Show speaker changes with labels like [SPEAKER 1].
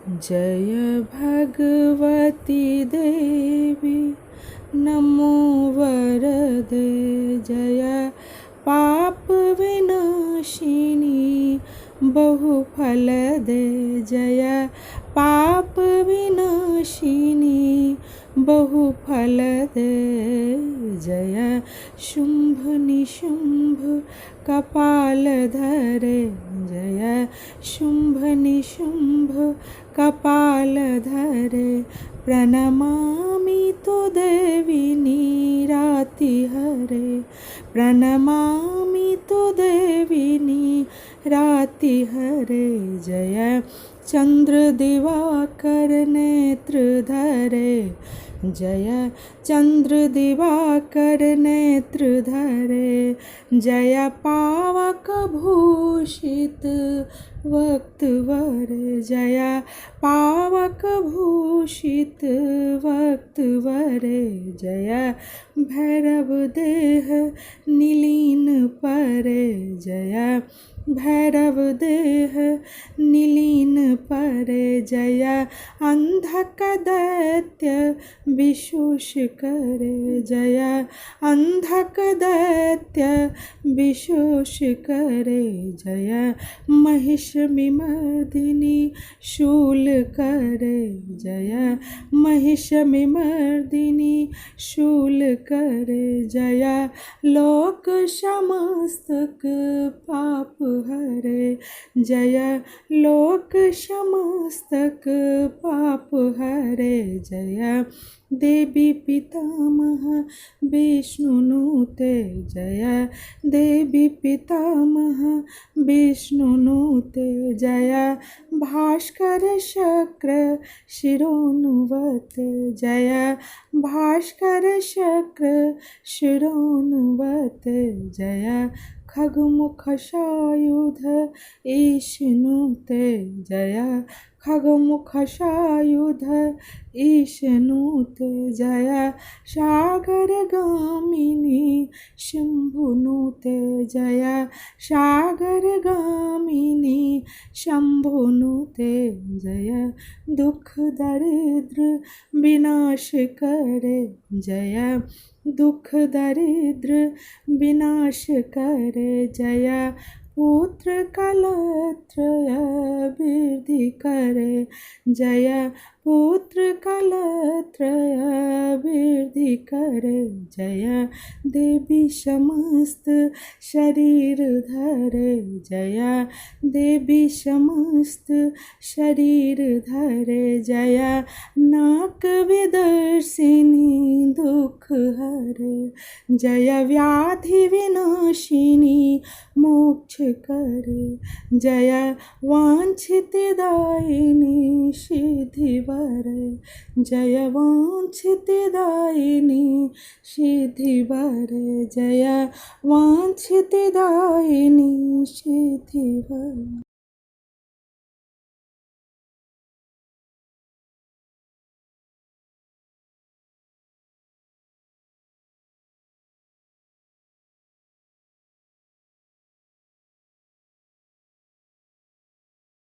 [SPEAKER 1] जय भगवती देवी नमो वरदे। जय पाप विनाशिनी बहुफलदे। जय पाप विनाशिनी बहुफलदे। जय शुंभ निशुंभ कपालधरे। जय शुंभ निशुंभ कपालधरे। प्रणमामि तो देवी निरातिहरे। प्रणमामि तो देवी निरातिहरे। जय चंद्र दिवाकर नेत्रधरे। जय चंद्र दिवाकर नेत्रधरे। जय पावक भूषित वक्तवर। जय पावक भूषित वक्तवर। जय भैरव देह नीलीन परे। जय भैरव देह नीलीन परे। जय अंधक दैत्य विशोष करे। जय अंधक दैत्य विशोष करे। जय महिषमिमर्दिनी शूल करे। जय महिषमिमर्दिनी शूल करे। जय लोक समस्तक पाप हरे। जय लोक समस्तक पाप हरे। जय देवी पितामह विष्णुनुते। जय देवी पितामह विष्णुनुते। जय भास्कर शक्र शिरोनुवते। जय भास्कर शक्र शिरोनुवते। जय खगमुख सायुध ईशनुते। जय खगमुख सायुध ईशनुते। जय सागर गामिनी शंभुनुते। जय सागर गामिनी शंभुनुते। जय दुख दरिद्र विनाश करे। जय दुख दरिद्र विनाश करे। जय पुत्र कलत्रय वृद्धि करे। जय पुत्र कलत्रय वृद्धि करे। जय देवी समस्त शरीर धरे। जय देवी समस्त शरीर धरे। जय नाक विदर्शिनी दुख हरे। जय व्याधि विनाशिनी मोक्ष करे। जय वांछितदायिनी सिद्धि वरे। जय वांछितदायिनी सिद्धि वरे। जय वांछितदायिनी सिद्धि वरे।